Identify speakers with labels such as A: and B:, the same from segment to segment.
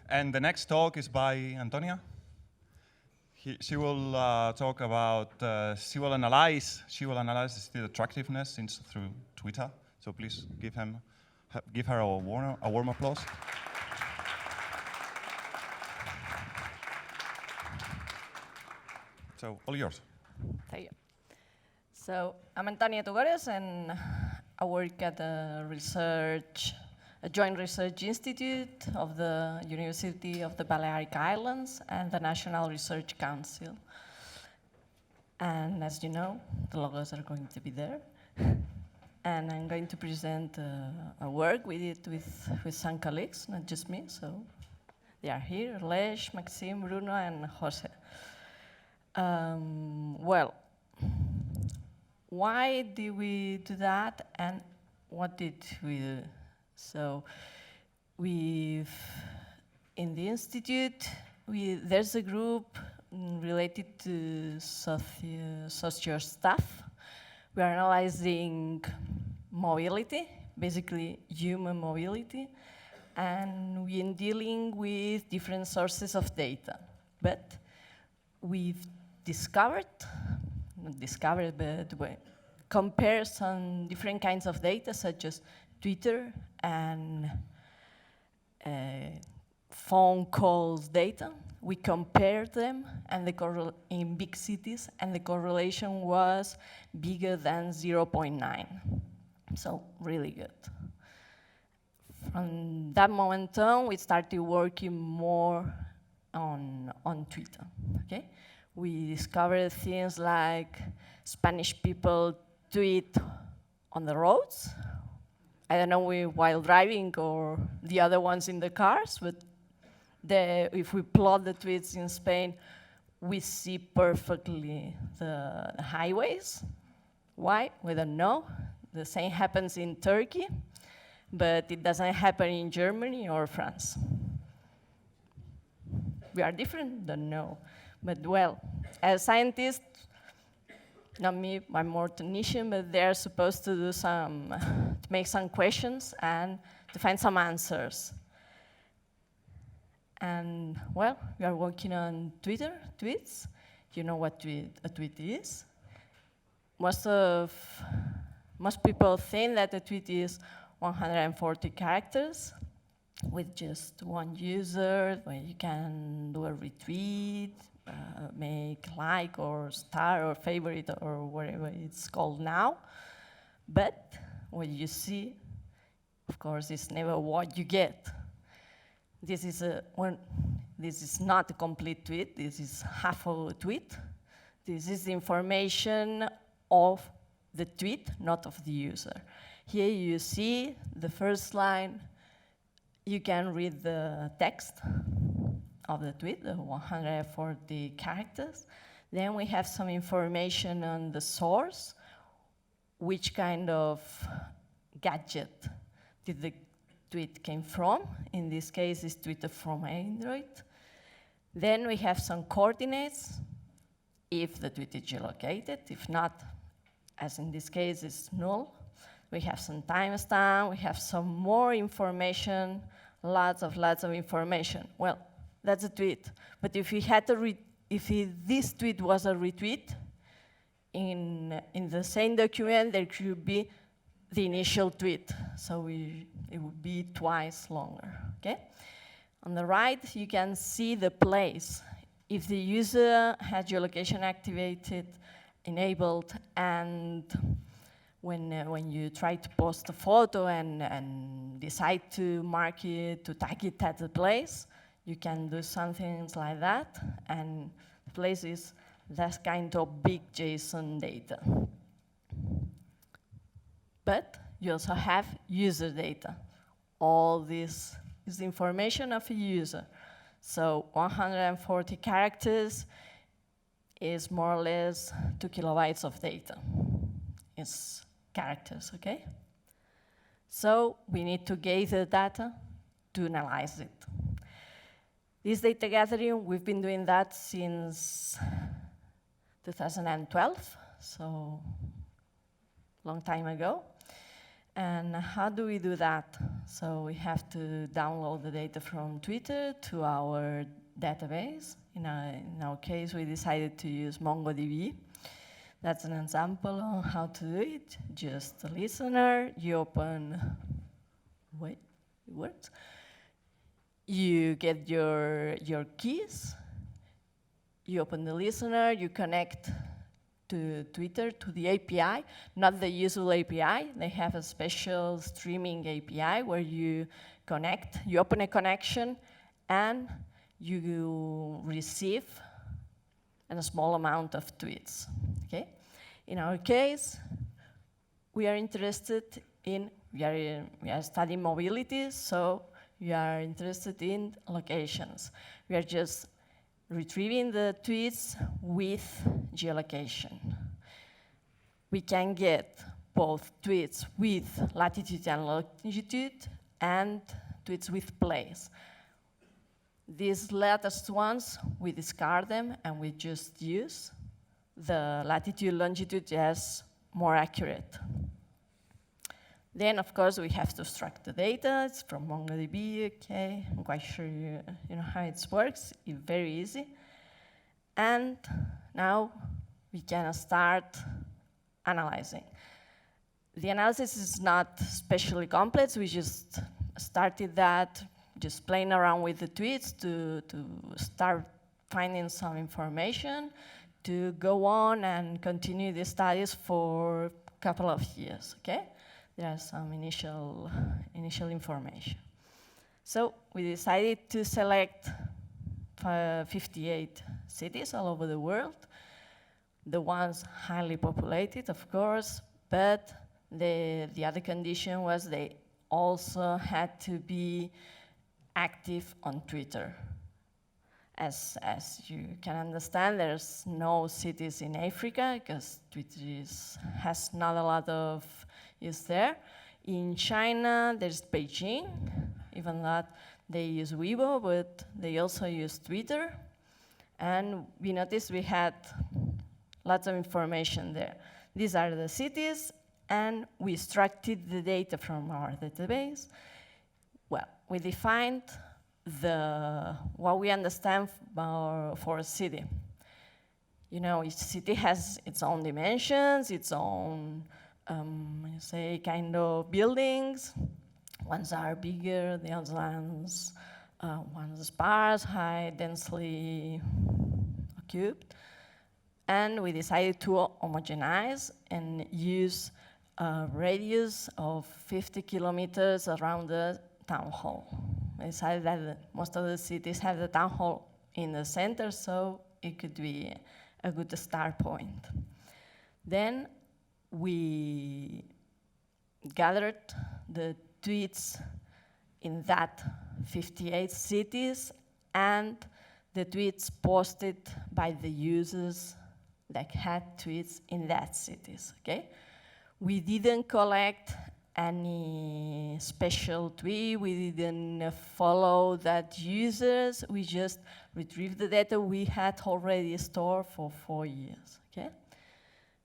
A: And the next talk is by Antònia. She will talk about, she will analyze the attractiveness through Twitter. So please give her a warm applause. So all yours.
B: Thank you. So I'm Antònia Tugores, and I work at a joint research institute of the University of the Balearic Islands and the National Research Council. And as you know, the logos are going to be there. And I'm going to present a work we did with some colleagues, not just me. So they are here: Lesh, Maxime, Bruno, and Jose. Well, why did we do that, and what did we do? So in the institute, there's a group related to socio stuff. We are analyzing mobility, basically human mobility, and we're dealing with different sources of data. But we've compare some different kinds of data, such as Twitter and phone calls data. We compared them and in big cities, and the correlation was bigger than 0.9. So really good. From that moment on, we started working more on Twitter. Okay? We discovered things like Spanish people tweet on the roads. I don't know while driving or the other ones in the cars, but if we plot the tweets in Spain, we see perfectly the highways. Why? We don't know. The same happens in Turkey, but it doesn't happen in Germany or France. We are different? Don't know. But well, as scientists, not me, I'm more technician, but they're supposed to do to make some questions and to find some answers. And well, we are working on tweets. You know what a tweet is? Most people think that a tweet is 140 characters with just one user, where you can do a retweet, make like or star or favorite or whatever it's called now. But what you see, of course, is never what you get. This is not a complete tweet. This is half of a tweet. This is the information of the tweet, not of the user. Here you see the first line. You can read the text of the tweet, the 140 characters. Then we have some information on the source, which kind of gadget did the tweet came from. In this case, it's Twitter from Android. Then we have some coordinates, if the tweet is geolocated. If not, as in this case, it's null. We have some timestamp. We have some more information, lots of information. Well, that's a tweet. But if we had this tweet was a retweet, in the same document, there could be the initial tweet. So it would be twice longer, okay? On the right, you can see the place. If the user had geolocation activated, enabled, and when you try to post a photo and decide to mark it, to tag it at the place, you can do something like that, and the place is that kind of big JSON data. But you also have user data. All this is the information of a user. So 140 characters is more or less 2 kilobytes of data. It's characters, okay? So we need to gather data to analyze it. This data gathering, we've been doing that since 2012, so long time ago. And how do we do that? So we have to download the data from Twitter to our database. In our case, we decided to use MongoDB. That's an example on how to do it. Just a listener, you open, wait, it works. You get your keys, you open the listener, you connect to Twitter, to the API, not the usual API. They have a special streaming API where you connect, you open a connection, and you receive a small amount of tweets, okay? In our case, we are interested in, we are studying mobility, so we are interested in locations. We are just retrieving the tweets with geolocation. We can get both tweets with latitude and longitude and tweets with place. These latest ones, we discard them and we just use the latitude longitude as more accurate. Then, of course, we have to extract the data. It's from MongoDB, okay. I'm quite sure you know how it works. It's very easy. And now we can start analyzing. The analysis is not especially complex. We just started that, just playing around with the tweets to start finding some information, to go on and continue the studies for a couple of years, okay? There are some initial information. So we decided to select 58 cities all over the world, the ones highly populated, of course, but the other condition was they also had to be active on Twitter. As you can understand, there's no cities in Africa because Twitter has not a lot of use there. In China, there's Beijing, even that they use Weibo, but they also use Twitter. And we noticed we had lots of information there. These are the cities, and we extracted the data from our database. Well, we defined what we understand for a city. You know, each city has its own dimensions, its own, say, kind of buildings. Ones are bigger, the other ones sparse, high, densely cubed. And we decided to homogenize and use a radius of 50 kilometers around the town hall. We decided that most of the cities have the town hall in the center, so it could be a good start point. Then we gathered the tweets in that 58 cities and the tweets posted by the users that had tweets in that cities, okay? We didn't collect any special tweet, we didn't follow that users, we just retrieved the data we had already stored for 4 years, okay?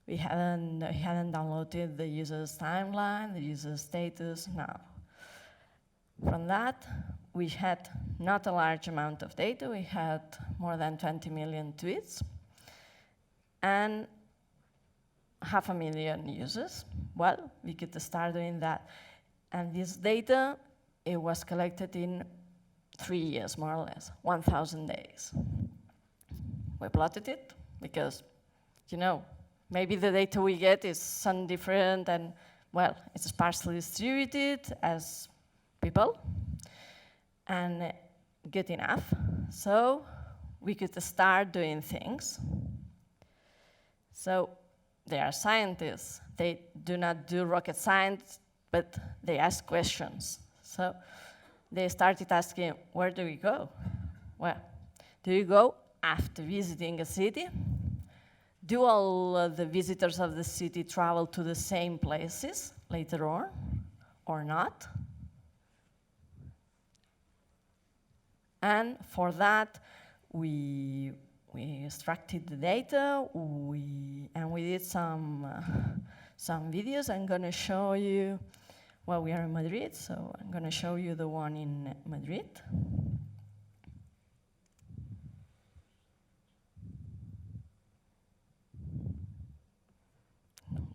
B: We hadn't downloaded the user's timeline, the user's status, no. From that, we had not a large amount of data, we had more than 20 million tweets, and 500,000 users. Well, we could start doing that. And this data, it was collected in 3 years, more or less, 1,000 days. We plotted it because, you know, maybe the data we get is some different and, well, it's sparsely distributed as people and good enough. So we could start doing things. So they are scientists. They do not do rocket science, but they ask questions. So they started asking, where do we go? Well, do you go after visiting a city? Do all the visitors of the city travel to the same places later on, or not? And for that, we extracted the data, and we did some videos. I'm going to show you well, we are in Madrid, so I'm going to show you the one in Madrid.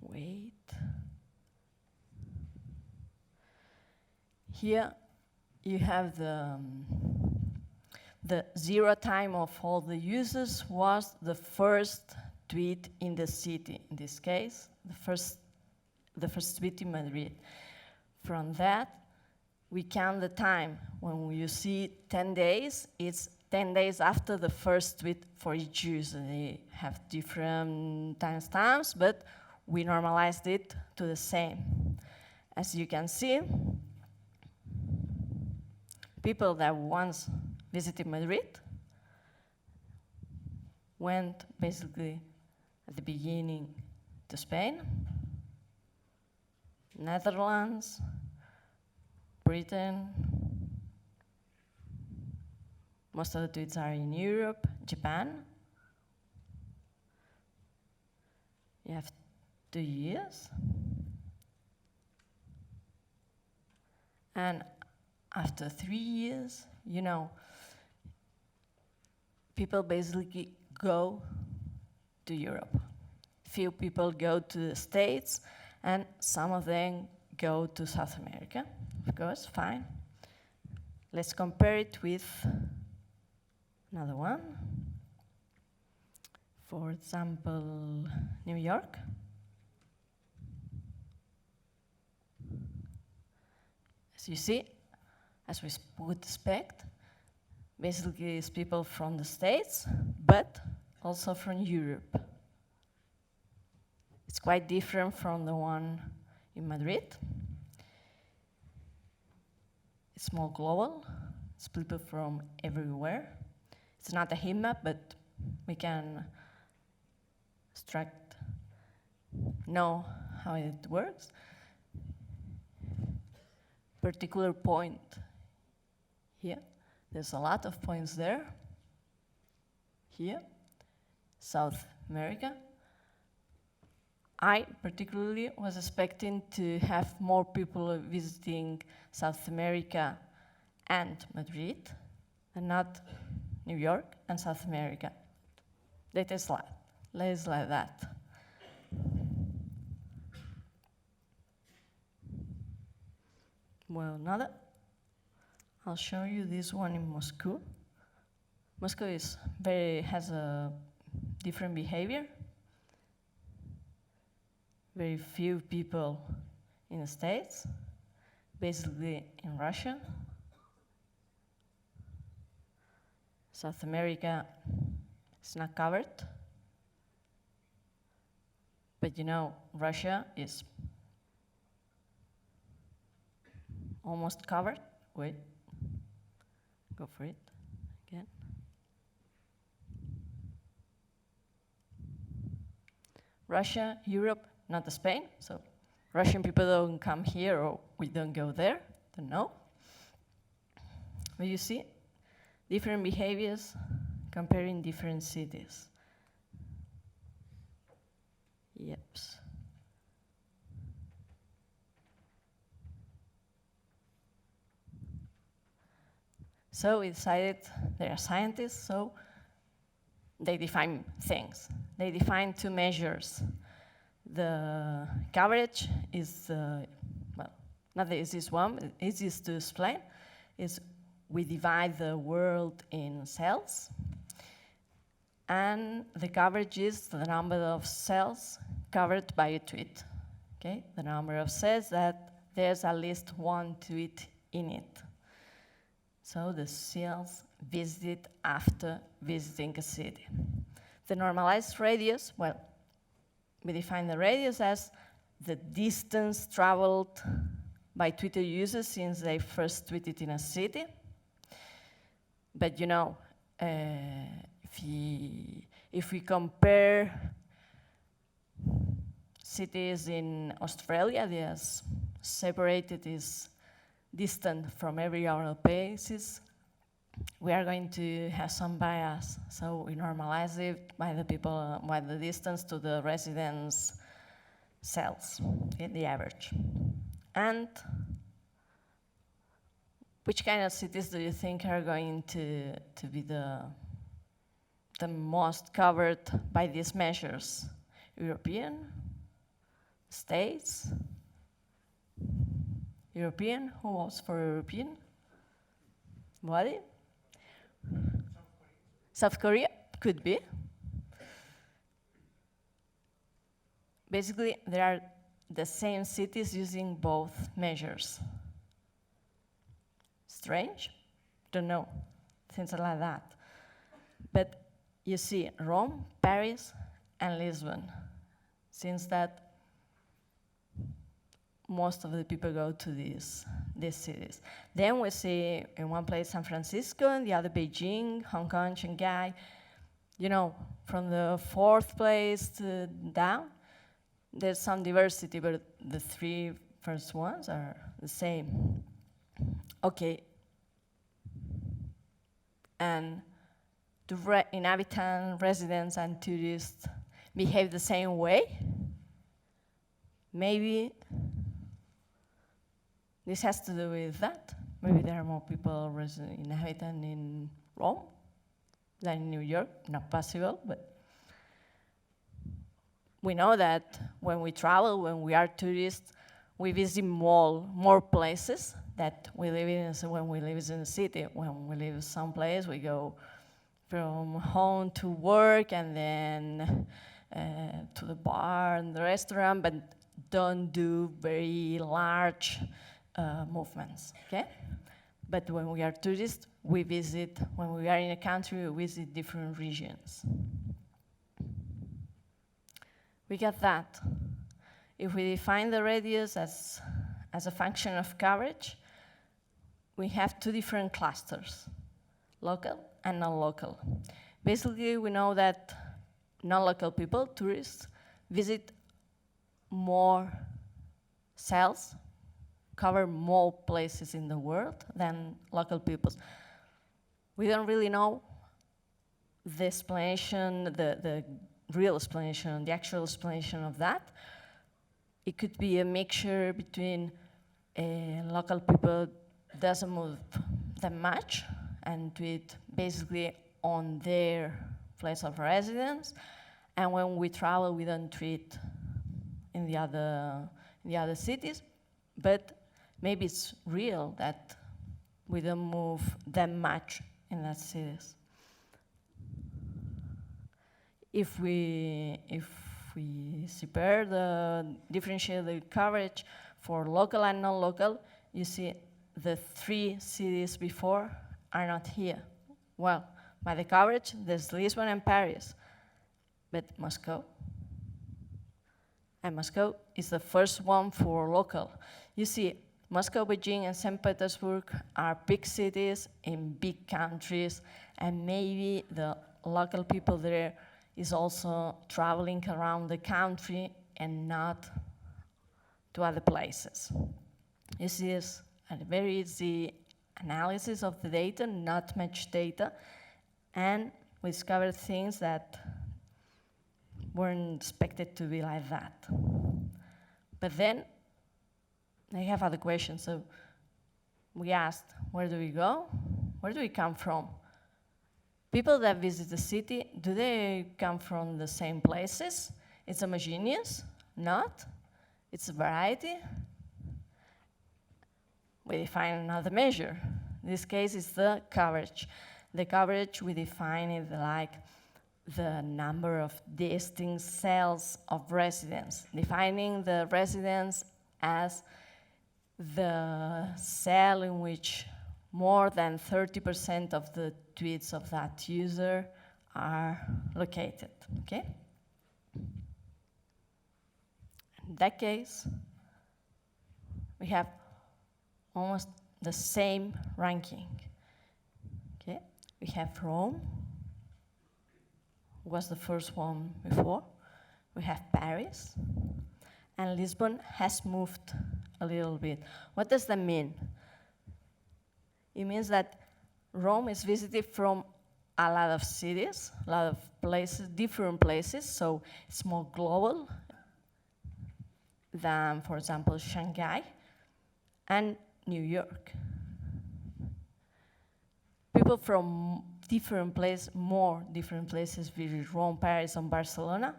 B: Wait. Here you have the zero time of all the users was the first tweet in the city. In this case, the first tweet in Madrid. From that, we count the time. When you see 10 days, it's 10 days after the first tweet for each user. They have different timestamps, but we normalized it to the same. As you can see, people that once visited Madrid went basically at the beginning to Spain, Netherlands, Britain. Most of the tweets are in Europe, Japan. You have 2 years. And after 3 years, you know, people basically go to Europe. Few people go to the States, and some of them go to South America. Of course, fine. Let's compare it with another one. For example, New York. As you see, as we would expect, basically it's people from the States, but also from Europe. It's quite different from the one in Madrid. It's more global. It's people from everywhere. It's not a heat map, but we can know how it works. Particular point here. There's a lot of points there. Here, South America. I particularly was expecting to have more people visiting South America and Madrid, and not New York and South America. Data slide. Let's like that. Well, another. I'll show you this one in Moscow. Moscow has a different behavior. Very few people in the States, basically in Russia. South America is not covered. But you know, Russia is almost covered. Wait, go for it again. Russia, Europe, not Spain, so Russian people don't come here or we don't go there, don't know. But you see, different behaviors comparing different cities. Yep. So we decided they are scientists, so they define things. They define 2 measures. The coverage is, well, not the easiest one, the easiest to explain, is we divide the world in cells, and the coverage is the number of cells covered by a tweet, okay? The number of cells that there's at least 1 tweet in it. So the cells visited after visiting a city. The normalized radius, well, we define the radius as the distance traveled by Twitter users since they first tweeted in a city. But you know, if we compare cities in Australia, they are separated, is distant from every other places, we are going to have some bias. So we normalize it by the people, by the distance to the residents' cells, in the average. And which kind of cities do you think are going to be the most covered by these measures? European? States? European? Who was for European? What? South Korea? Could be. Basically, there are the same cities using both measures. Strange? Don't know. Things like that. But you see Rome, Paris, and Lisbon. Since that most of the people go to these cities. Then we see in one place San Francisco, and the other Beijing, Hong Kong, Shanghai. You know, from the fourth place to down, there's some diversity, but the three first ones are the same. Okay. And do inhabitants, residents, and tourists behave the same way? Maybe this has to do with that. Maybe there are more people inhabiting in Rome than in New York. Not possible, but we know that when we travel, when we are tourists, we visit more places that we live in when we live in a city. When we live someplace, we go from home to work and then to the bar and the restaurant, but don't do very large movements, okay? But when we are tourists, we visit, when we are in a country, we visit different regions. We get that. If we define the radius as a function of coverage, we have two different clusters, local and non-local. Basically, we know that non-local people, tourists, visit more cells, cover more places in the world than local peoples. We don't really know the explanation, the real explanation, the actual explanation of that. It could be a mixture between local people doesn't move that much and tweet basically on their place of residence, and when we travel, we don't tweet in the other cities, but maybe it's real that we don't move that much in that cities. If we differentiate the coverage for local and non-local, you see the three cities before are not here. Well, by the coverage, there's Lisbon and Paris, but Moscow. And Moscow is the first one for local. You see, Moscow, Beijing, and St. Petersburg are big cities in big countries, and maybe the local people there is also traveling around the country and not to other places. This is a very easy analysis of the data, not much data, and we discovered things that weren't expected to be like that. But then I have other questions. So we asked, where do we go? Where do we come from? People that visit the city, do they come from the same places? It's homogeneous? Not? It's a variety? We define another measure. In this case, it's the coverage. The coverage, we define it like the number of distinct cells of residence, defining the residence as the cell in which more than 30% of the tweets of that user are located, okay? In that case, we have almost the same ranking, okay? We have Rome, was the first one before. We have Paris, and Lisbon has moved a little bit. What does that mean? It means that Rome is visited from a lot of cities, a lot of places, different places, so it's more global than, for example, Shanghai and New York. people from more different places visit Rome, Paris, and Barcelona.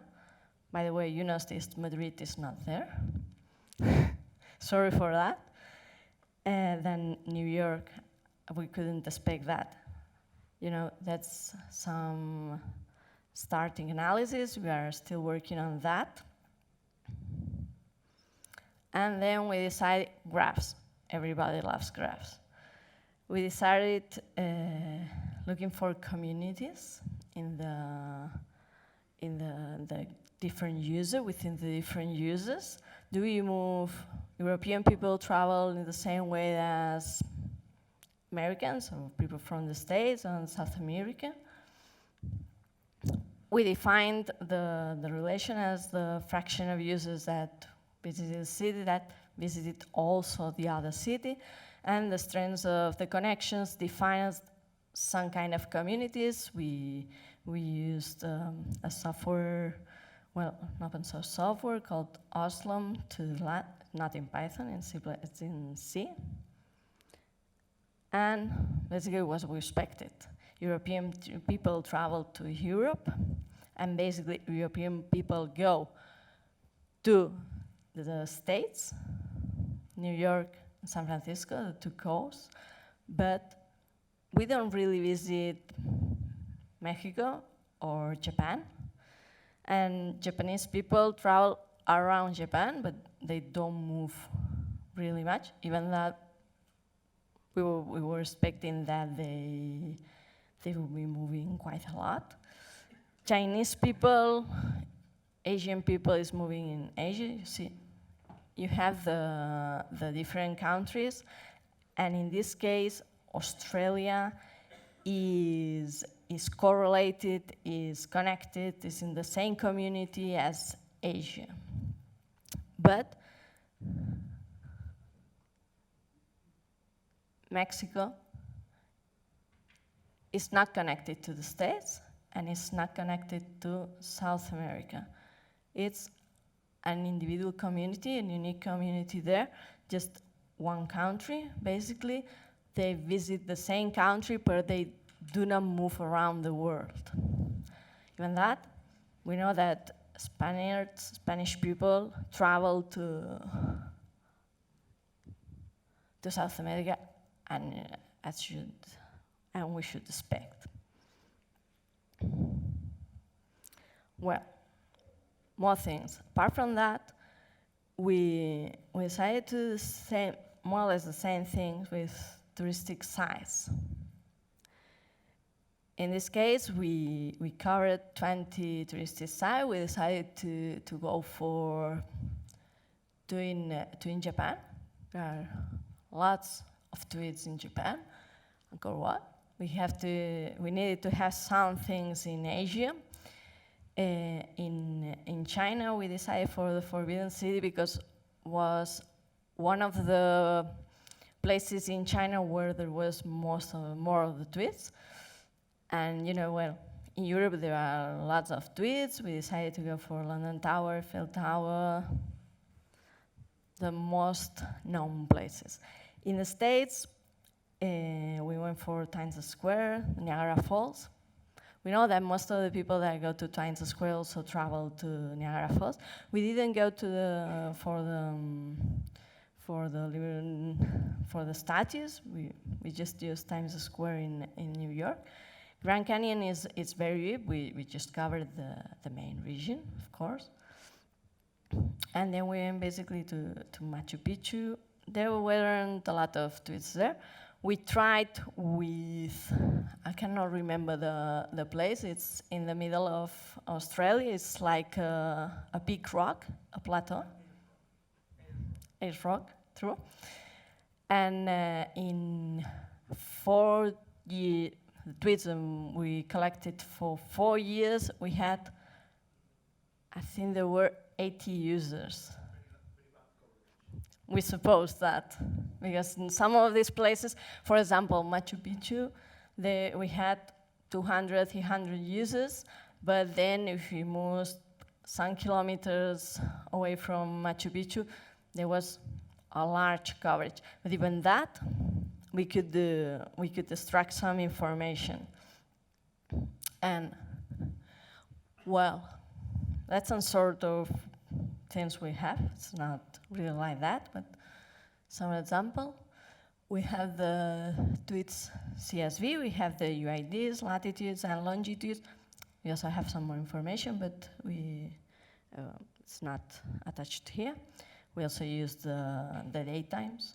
B: By the way, you noticed Madrid is not there. Sorry for that. Then New York, we couldn't expect that. You know, that's some starting analysis. We are still working on that. And then we decided graphs. Everybody loves graphs. We decided looking for communities in the different user, within the different users. Do we move European people travel in the same way as Americans or people from the States and South America? We defined the relation as the fraction of users that visited the city that visited also the other city, and the strengths of the connections defined as some kind of communities. We used a software, well, an open source software called Oslam not in Python, it's in C. And basically what we expected. European people travel to Europe, and basically European people go to the States, New York, and San Francisco, the two coasts, but we don't really visit Mexico or Japan. And Japanese people travel around Japan, but they don't move really much, even that we were expecting that they will be moving quite a lot. Chinese people, Asian people is moving in Asia. You see, you have the different countries, and in this case, Australia is correlated, is connected, is in the same community as Asia. But Mexico is not connected to the States, and it's not connected to South America. It's an individual community, a unique community there, just one country, basically. They visit the same country, but they do not move around the world. Even that, we know that Spanish people travel to South America, and we should expect. Well, more things. Apart from that, we decided to do more or less the same things with touristic sites. In this case, we covered 20 touristic sites. We decided to go for doing Japan. There are lots of tweets in Japan. Angkor Wat. We needed to have some things in Asia. In China, we decided for the Forbidden City because was one of the places in China where there was more of the tweets. And you know, well, in Europe there are lots of tweets. We decided to go for London Tower, Eiffel Tower, the most known places. In the States, we went for Times Square, Niagara Falls. We know that most of the people that go to Times Square also travel to Niagara Falls. We didn't go to for the statues. We just used Times Square in New York. Grand Canyon is very big. We just covered the main region, of course. And then we went basically to Machu Picchu. There weren't a lot of tweets there. We tried with, I cannot remember the place. It's in the middle of Australia. It's like a big rock, a plateau. It's rock, true. And in 4 years, the tweets we collected for 4 years, we had, I think there were 80 users. We suppose that, because in some of these places, for example, Machu Picchu, we had 200, 300 users, but then if we moved some kilometers away from Machu Picchu, there was a large coverage. But even that, we could extract some information. And well, that's some sort of things we have. It's not really like that, but some example. We have the tweets CSV, we have the UIDs, latitudes and longitudes. We also have some more information, but it's not attached here. We also use the date times.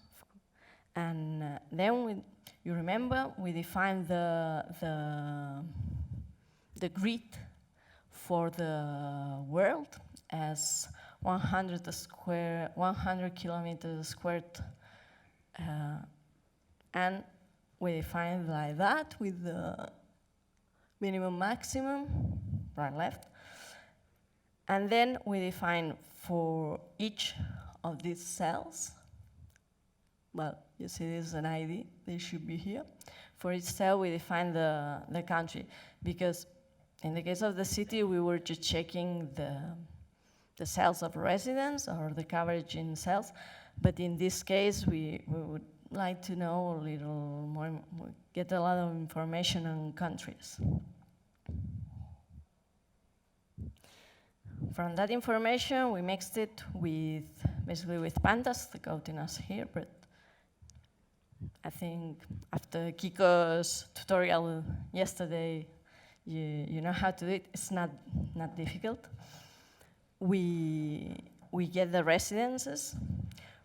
B: And then you remember, we defined the grid for the world as 100 kilometers squared, and we define like that with the minimum, maximum, right, left. And then we define for each of these cells, well, you see this is an ID, they should be here. For each cell, we define the country, because in the case of the city, we were just checking the cells of residents or the coverage in cells. But in this case, we would like to know a little more, get a lot of information on countries. From that information, we mixed it with, basically with pandas, the code in us here, but I think after Kiko's tutorial yesterday, you know how to do it. It's not difficult. We get the residences.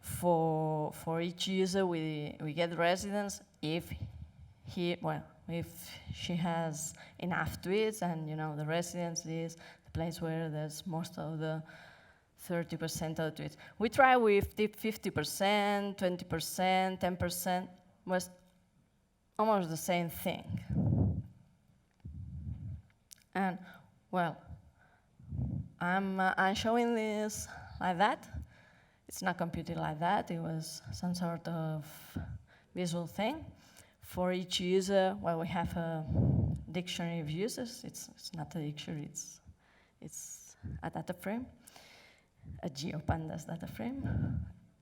B: For each user, we get residence if she has enough tweets, and the residence is the place where there's most of the 30% of the tweets. We try with 50%, 20%, 10%, was almost the same thing. And well, I'm showing this like that. It's not computed like that. It was some sort of visual thing. For each user, well, we have a dictionary of users. It's not a dictionary, it's a data frame, a GeoPandas data frame.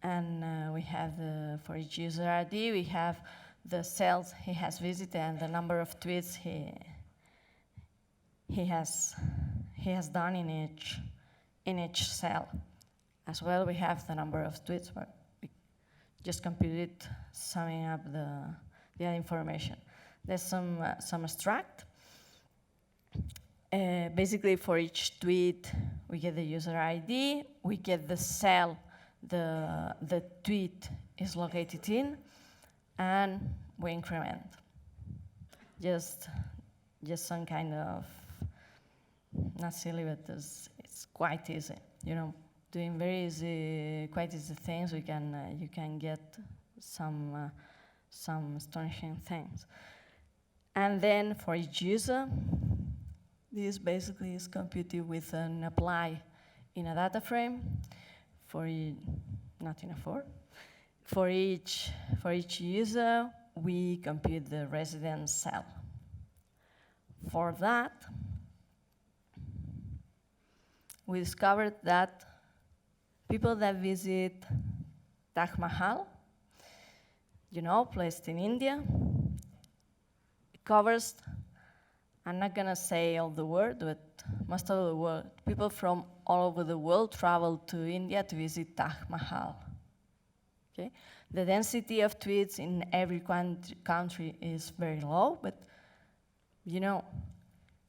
B: And we have for each user ID, we have the cells he has visited and the number of tweets he has done in each cell. As well, we have the number of tweets, but we just computed summing up the information. There's some abstract. Basically, for each tweet, we get the user ID, we get the cell the tweet is located in, and we increment. Just some kind of, not silly, but it's quite easy. Doing very easy, quite easy things, you can get some astonishing things. And then for each user, this basically is computed with an apply in a data frame. Not in a for. For each user, we compute the residence cell. For that, we discovered that people that visit Taj Mahal, placed in India, it covers, I'm not gonna say all the world, but most of the world. People from all over the world travel to India to visit Taj Mahal. Okay? The density of tweets in every country is very low, but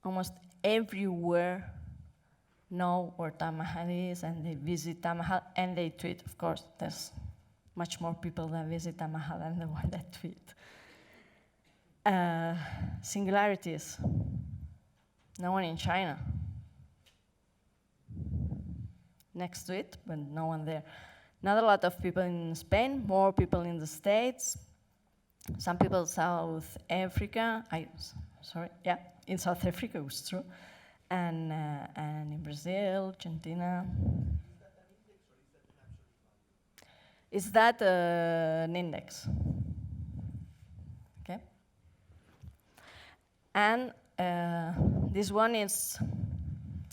B: almost everywhere know where Taj Mahal is, and they visit Taj Mahal, and they tweet. Of course, there's much more people that visit Taj Mahal than the one that tweet. Singularities. No one in China. Next to it, but no one there. Not a lot of people in Spain, more people in the States, some people in South Africa. In South Africa, it was true. And in Brazil, Argentina. Is that an index? Okay. And this one is,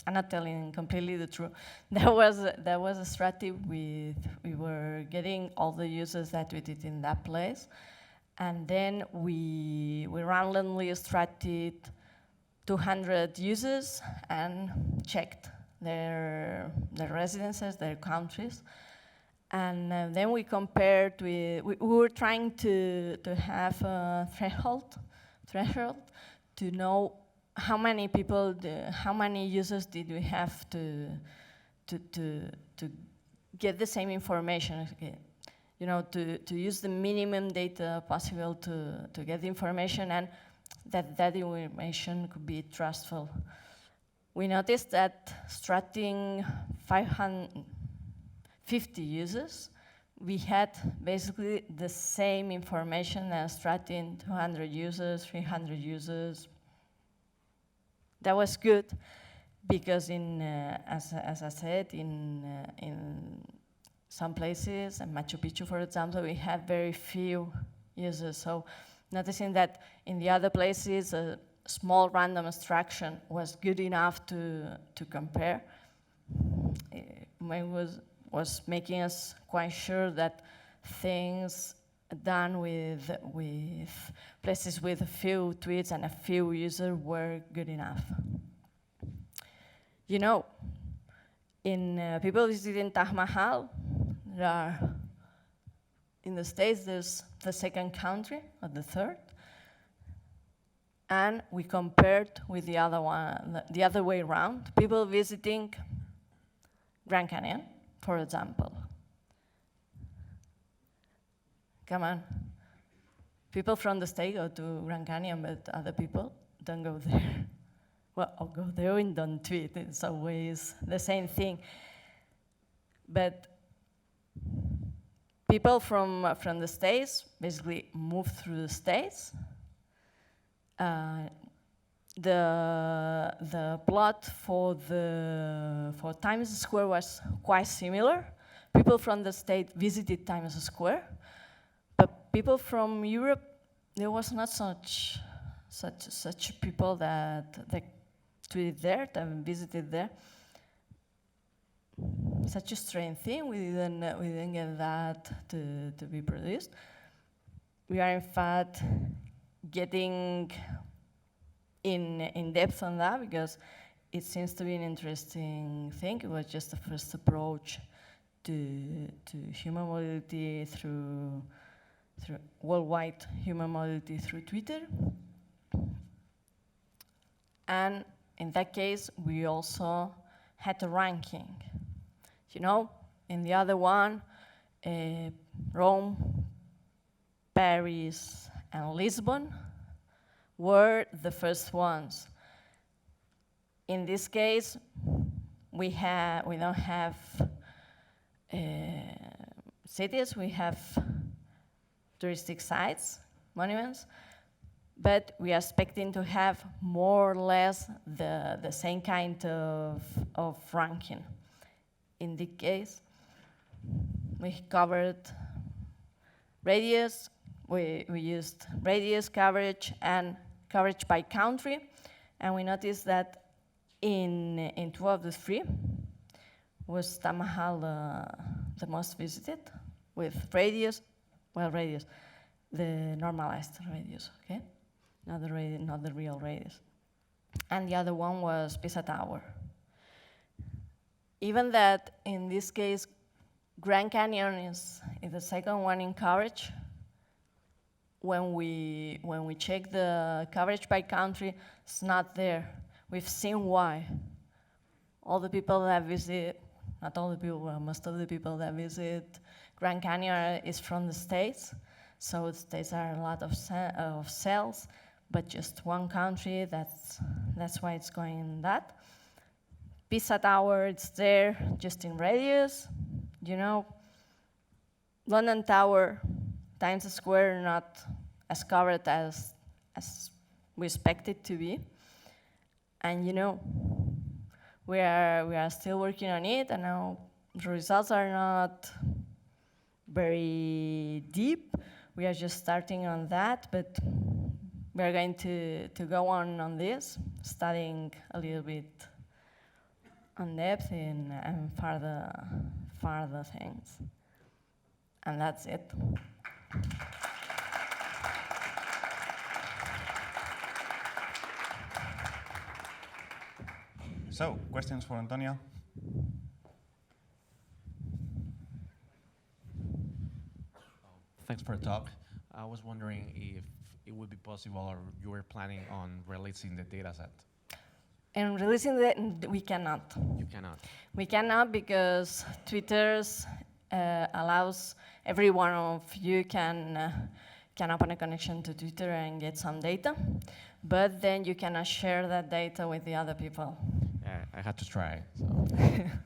B: I'm not telling completely the truth. There was a strategy we were getting all the users that we did in that place, And then we randomly extracted 200 users and checked their residences, their countries. And then we compared with, we were trying to have a threshold to know how many people, how many users did we have to get the same information. You know, to use the minimum data possible to get the information, and that information could be trustful. We noticed that extracting 550 users, we had basically the same information as extracting 200 users, 300 users. That was good because as I said, in some places, in Machu Picchu, for example, we had very few users. So noticing that in the other places, a small random extraction was good enough to compare. It was making us quite sure that things done with places with a few tweets and a few users were good enough. You know, in people visiting Taj Mahal, there are, in the States, there's the second country, or the third, and we compared with the other one, the other way around, people visiting Grand Canyon, for example. Come on. People from the state go to Grand Canyon, but other people don't go there. Well, I'll go there and don't tweet. It's always the same thing. But people from the States basically move through the States. The plot for Times Square was quite similar. People from the state visited Times Square, but people from Europe, there was not such people that tweeted there, that visited there. Such a strange thing. We didn't get that to be produced. We are in fact getting in depth on that because it seems to be an interesting thing. It was just the first approach to human mobility through worldwide human mobility through Twitter. And in that case, we also had a ranking. You know, in the other one, Rome, Paris, and Lisbon were the first ones. In this case, we don't have cities, we have touristic sites, monuments, but we are expecting to have more or less the same kind of ranking. In this case, we covered radius, we used radius coverage and coverage by country, and we noticed that in two of the three was Taj Mahal the most visited, with radius, the normalized radius, okay? Not the real radius. And the other one was Pisa Tower. Even that, in this case, Grand Canyon is the second one in coverage. When we check the coverage by country, it's not there. We've seen why. All the people that visit, not all the people, well, most of the people that visit Grand Canyon is from the States. So the States are a lot of cells, but just one country, that's why it's going in that. Pisa Tower, it's there just in radius, you know. London Tower, Times Square, not as covered as we expect it to be. And you know, we are still working on it, and now the results are not very deep. We are just starting on that, but we are going to go on this, studying a little bit on depth and further things. And that's it.
A: So, questions for Antònia?
C: Thanks for the talk. I was wondering if it would be possible, or you were planning on releasing the dataset.
B: And releasing we cannot.
C: You cannot.
B: We cannot because Twitter allows every one of you can open a connection to Twitter and get some data, but then you cannot share that data with the other people.
C: Yeah, I had to try. So.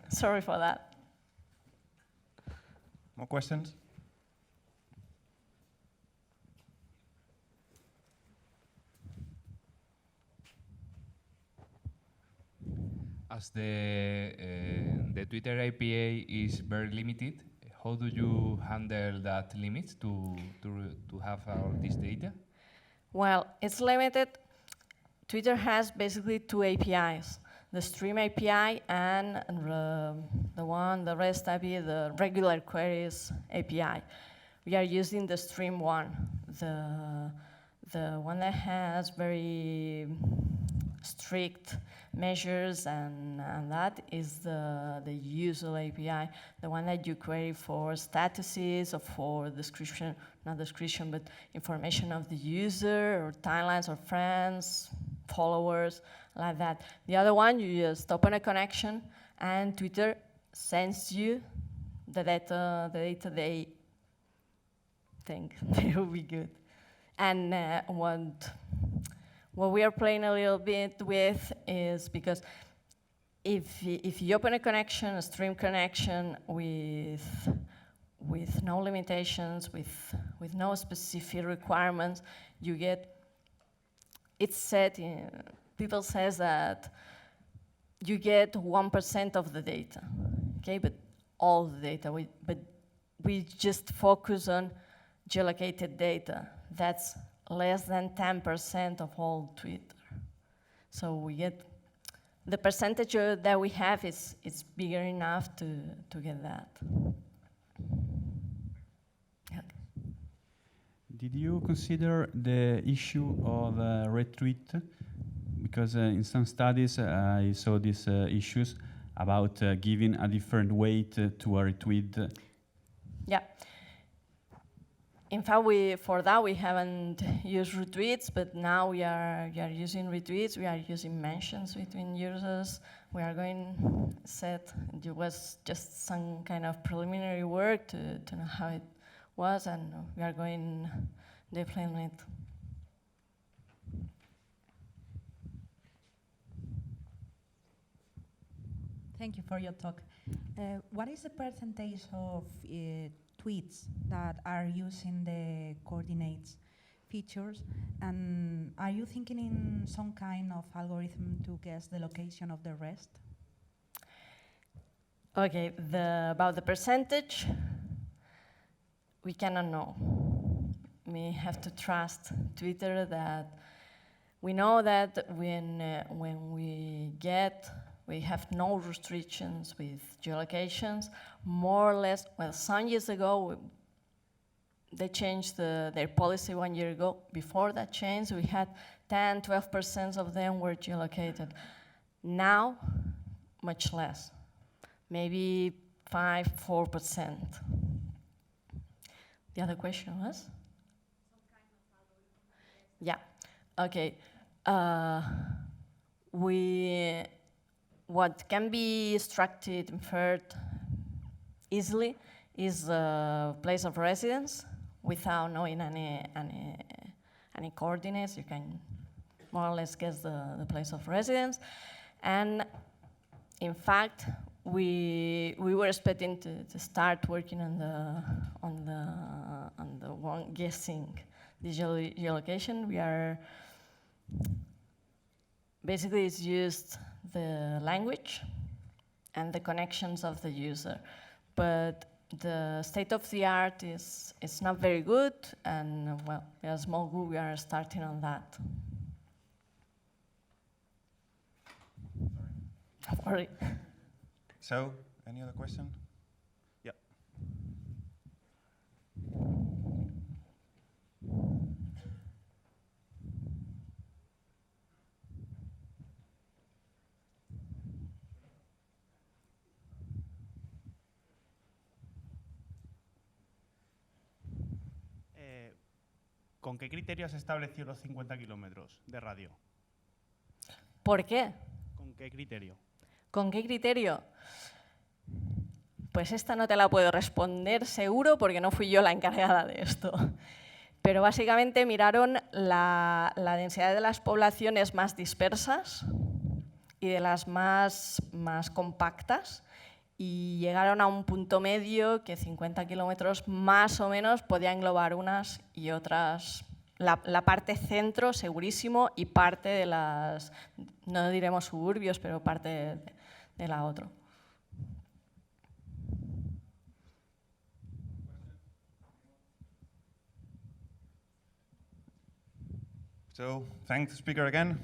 B: Sorry for that.
A: More questions?
D: As the Twitter API is very limited, how do you handle that limit to have all this data?
B: Well, it's limited. Twitter has basically two APIs: the Stream API and the REST API, the regular queries API. We are using the Stream one, the one that has very strict measures, and that is the user API, the one that you query for statuses or for description, not description, but information of the user or timelines or friends, followers, like that. The other one, you just open a connection and Twitter sends you the data they think they will be good. And what we are playing a little bit with is because if you open a connection, a stream connection with no limitations, with no specific requirements, you get, it's said, people says that you get 1% of the data, okay, but all the data, but we just focus on geolocated data. That's less than 10% of all Twitter. So we get, the percentage that we have is bigger enough to get that. Okay.
E: Did you consider the issue of retweet? Because in some studies I saw these issues about giving a different weight to a retweet.
B: Yeah. In fact, for that we haven't used retweets, but now we are using retweets. We are using mentions between users. We are going set. It was just some kind of preliminary work to know how it was, and we are going deeply in it.
F: Thank you for your talk. What is the percentage of tweets that are using the coordinates features? And are you thinking in some kind of algorithm to guess the location of the rest?
B: Okay, about the percentage, we cannot know. We have to trust Twitter that we know that when we have no restrictions with geolocations, more or less, well, some years ago, they changed their policy 1 year ago. Before that change, we had 10, 12% of them were geolocated. Now, much less, maybe 5, 4%. The other question was? Yeah, okay. What can be extracted, inferred easily is the place of residence without knowing any coordinates. You can more or less guess the place of residence. And in fact, we were expecting to start working on the one guessing the geolocation. We are basically it's used the language and the connections of the user, but the state of the art is not very good, and well, we are a small group, we are starting on that. Sorry.
A: So, any other question? Yeah.
G: ¿Con qué criterio has establecido los 50 kilómetros de radio?
B: ¿Por qué?
G: ¿Con qué criterio?
B: ¿Con qué criterio? Pues esta no te la puedo responder seguro porque no fui yo la encargada de esto. Pero básicamente miraron la densidad de las poblaciones más dispersas y de las más compactas y llegaron a un punto medio que 50 kilómetros más o menos podía englobar unas y otras. La parte centro, segurísimo, y parte de las, no diremos suburbios, pero parte de la otra.
A: So, thank the speaker again.